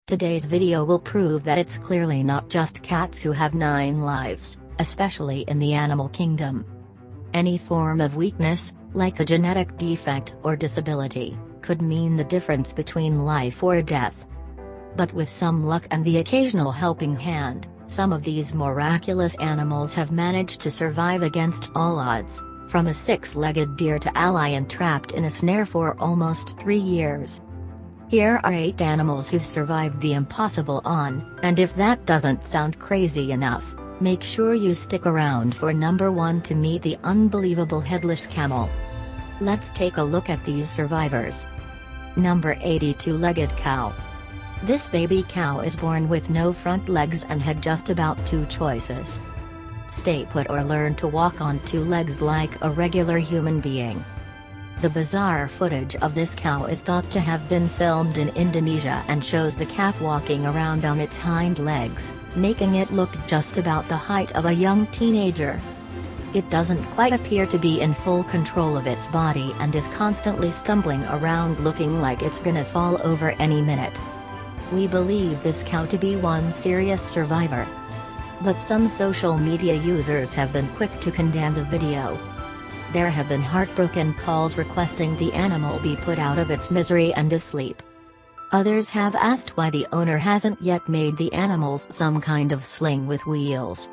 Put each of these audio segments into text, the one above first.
Today's video will prove that it's clearly not just cats who have 9 lives, especially in the animal kingdom. Any form of weakness, like a genetic defect or disability, could mean the difference between life or death. But with some luck and the occasional helping hand, some of these miraculous animals have managed to survive against all odds, from a 6-legged deer to a lion trapped in a snare for almost 3 years. Here are 8 animals who've survived the impossible and if that doesn't sound crazy enough, make sure you stick around for number 1 to meet the unbelievable headless camel. Let's take a look at these survivors. Number 82-legged cow. This baby cow is born with no front legs and had just about 2 choices. Stay put or learn to walk on 2 legs like a regular human being. The bizarre footage of this cow is thought to have been filmed in Indonesia and shows the calf walking around on its hind legs, making it look just about the height of a young teenager. It doesn't quite appear to be in full control of its body and is constantly stumbling around looking like it's gonna fall over any minute. We believe this cow to be one serious survivor. But some social media users have been quick to condemn the video. There have been heartbroken calls requesting the animal be put out of its misery and asleep. Others have asked why the owner hasn't yet made the animals some kind of sling with wheels.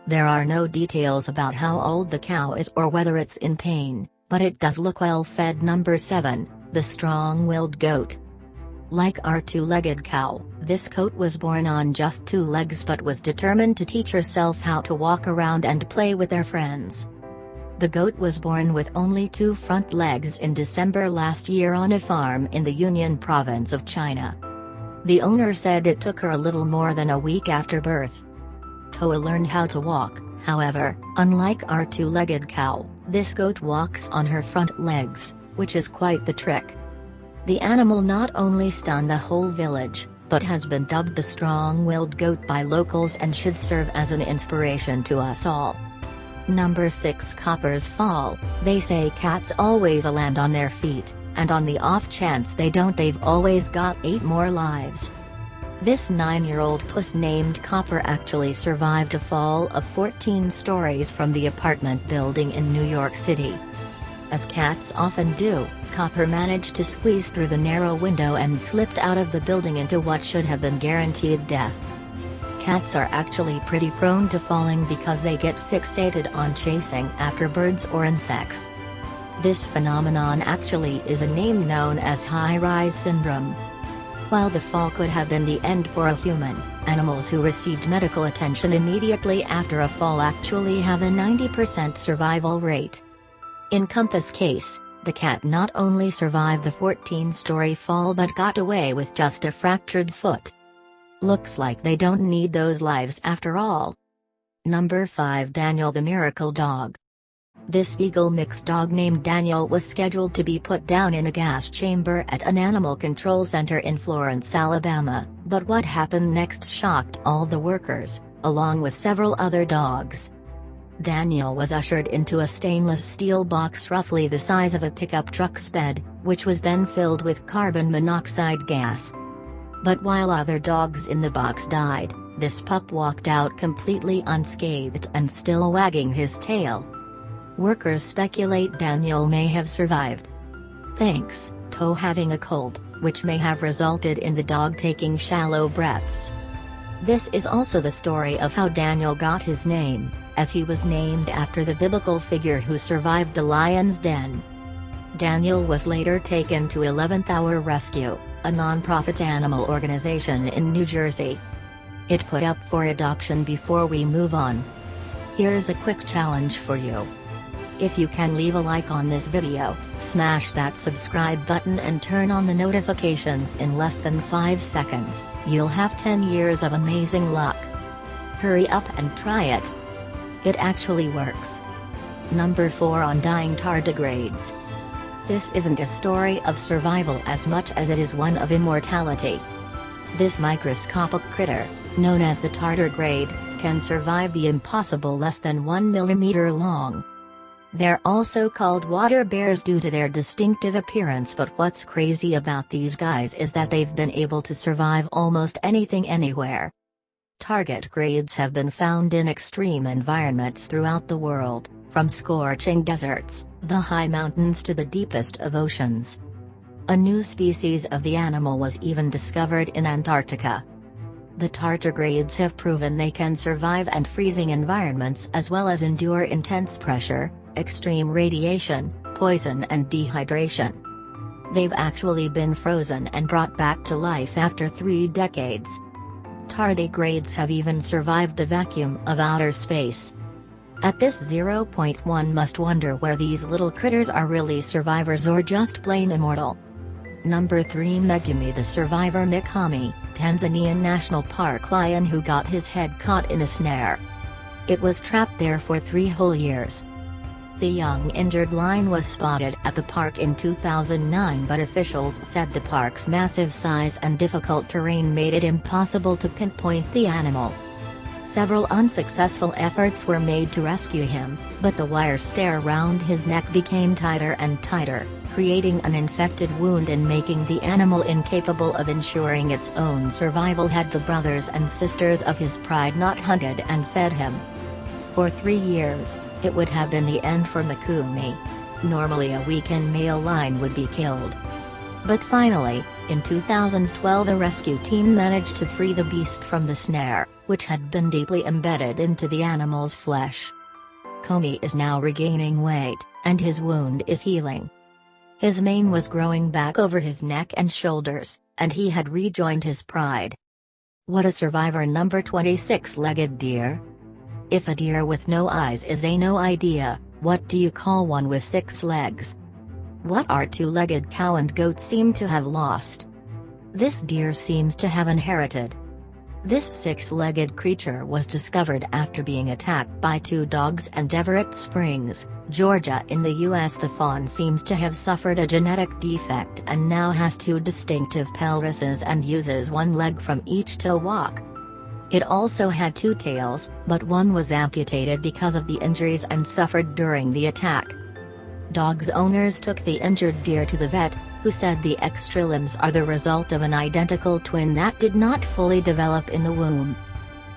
There are no details about how old the cow is or whether it's in pain, but it does look well fed. Number 7, the strong-willed goat. Like our 2-legged cow, this goat was born on just 2 legs but was determined to teach herself how to walk around and play with their friends. The goat was born with only 2 front legs in December last year on a farm in the Yunnan province of China. The owner said it took her a little more than a week after birth. Toa learned how to walk, however, unlike our 2-legged cow, this goat walks on her front legs, which is quite the trick. The animal not only stunned the whole village, but has been dubbed the strong-willed goat by locals and should serve as an inspiration to us all. Number 6, Copper's Fall. They say cats always land on their feet, and on the off chance they don't, they've always got 8 more lives. This 9-year-old puss named Copper actually survived a fall of 14 stories from the apartment building in New York City. As cats often do, Copper managed to squeeze through the narrow window and slipped out of the building into what should have been guaranteed death. Cats are actually pretty prone to falling because they get fixated on chasing after birds or insects. This phenomenon actually is a name known as high-rise syndrome. While the fall could have been the end for a human, animals who received medical attention immediately after a fall actually have a 90% survival rate. In Compass' case, the cat not only survived the 14-story fall but got away with just a fractured foot. Looks like they don't need those lives after all. Number 5, Daniel the Miracle Dog. This Beagle mixed dog named Daniel was scheduled to be put down in a gas chamber at an animal control center in Florence, Alabama, but what happened next shocked all the workers, along with several other dogs. Daniel was ushered into a stainless steel box roughly the size of a pickup truck's bed, which was then filled with carbon monoxide gas. But while other dogs in the box died, this pup walked out completely unscathed and still wagging his tail. Workers speculate Daniel may have survived thanks to having a cold, which may have resulted in the dog taking shallow breaths. This is also the story of how Daniel got his name, as he was named after the biblical figure who survived the lion's den. Daniel was later taken to 11th Hour Rescue, a non-profit animal organization in New Jersey. It put up for adoption. Before we move on, here's a quick challenge for you. If you can leave a like on this video, smash that subscribe button and turn on the notifications in less than 5 seconds, you'll have 10 years of amazing luck. Hurry up and try it. It actually works. Number 4, Undying Tardigrades. This isn't a story of survival as much as it is one of immortality. This microscopic critter, known as the tardigrade, can survive the impossible less than 1 millimeter long. They're also called water bears due to their distinctive appearance, but what's crazy about these guys is that they've been able to survive almost anything anywhere. Tardigrades have been found in extreme environments throughout the world, from scorching deserts, the high mountains to the deepest of oceans. A new species of the animal was even discovered in Antarctica. The tardigrades have proven they can survive in freezing environments as well as endure intense pressure, extreme radiation, poison and dehydration. They've actually been frozen and brought back to life after 3 decades. Tardigrades have even survived the vacuum of outer space. At this 0.1 must wonder where these little critters are really survivors or just plain immortal. Number 3, Megumi the survivor. Mikami, Tanzanian National Park lion who got his head caught in a snare. It was trapped there for 3 whole years. The young injured lion was spotted at the park in 2009, but officials said the park's massive size and difficult terrain made it impossible to pinpoint the animal. Several unsuccessful efforts were made to rescue him, but the wire snare around his neck became tighter and tighter, creating an infected wound and making the animal incapable of ensuring its own survival had the brothers and sisters of his pride not hunted and fed him. For 3 years, it would have been the end for Mikumi. Normally a weakened male lion would be killed. But finally, in 2012 a rescue team managed to free the beast from the snare, which had been deeply embedded into the animal's flesh. Komi is now regaining weight, and his wound is healing. His mane was growing back over his neck and shoulders, and he had rejoined his pride. What a survivor. Number 26, legged deer. If a deer with no eyes is a no idea, what do you call one with 6 legs? What our 2-legged cow and goat seem to have lost. This deer seems to have inherited. This 6-legged creature was discovered after being attacked by 2 dogs in Everett Springs, Georgia in the US. The fawn seems to have suffered a genetic defect and now has 2 distinctive pelvises and uses 1 leg from each to walk. It also had 2 tails, but one was amputated because of the injuries and suffered during the attack. Dog's owners took the injured deer to the vet, who said the extra limbs are the result of an identical twin that did not fully develop in the womb.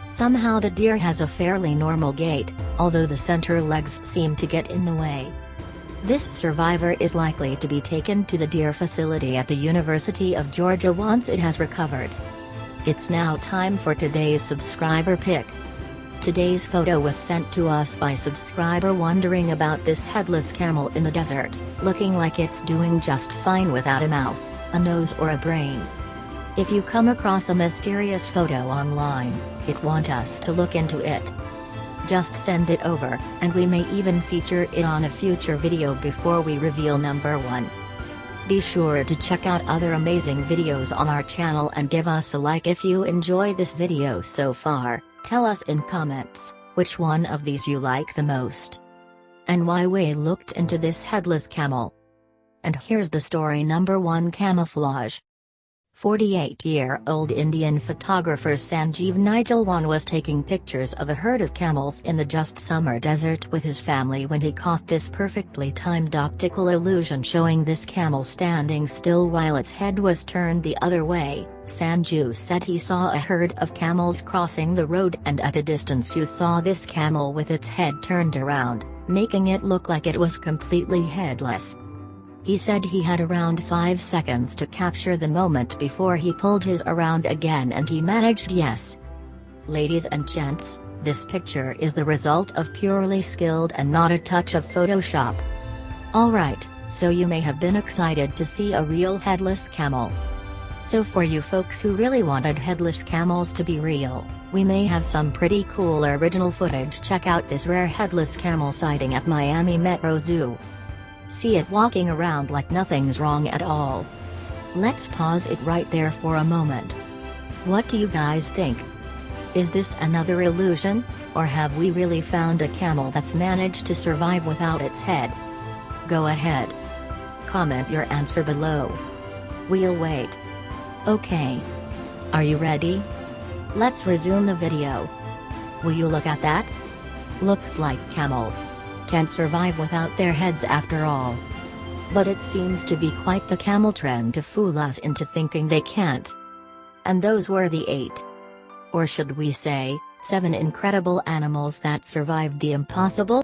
Somehow the deer has a fairly normal gait, although the center legs seem to get in the way. This survivor is likely to be taken to the deer facility at the University of Georgia once it has recovered. It's now time for today's subscriber pick. Today's photo was sent to us by subscriber wondering about this headless camel in the desert, looking like it's doing just fine without a mouth, a nose or a brain. If you come across a mysterious photo online, it want us to look into it. Just send it over, and we may even feature it on a future video before we reveal number 1. Be sure to check out other amazing videos on our channel and give us a like if you enjoy this video so far. Tell us in comments, which one of these you like the most. And why we looked into this headless camel. And here's the story. Number 1, camouflage. 48-year-old Indian photographer Sanjeev Nijalwan was taking pictures of a herd of camels in the just summer desert with his family when he caught this perfectly timed optical illusion showing this camel standing still while its head was turned the other way. Sanjeev said he saw a herd of camels crossing the road, and at a distance you saw this camel with its head turned around, making it look like it was completely headless. He said he had around 5 seconds to capture the moment before he pulled his around again, and he managed. Yes. Ladies and gents, this picture is the result of purely skilled and not a touch of Photoshop. Alright, so you may have been excited to see a real headless camel. So for you folks who really wanted headless camels to be real, we may have some pretty cool original footage. Check out this rare headless camel sighting at Miami Metro Zoo. See it walking around like nothing's wrong at all. Let's pause it right there for a moment. What do you guys think? Is this another illusion, or have we really found a camel that's managed to survive without its head? Go ahead. Comment your answer below. We'll wait. Okay. Are you ready? Let's resume the video. Will you look at that? Looks like camels. can't survive without their heads after all. But it seems to be quite the camel trend to fool us into thinking they can't. And those were the 8. Or should we say, 7 incredible animals that survived the impossible?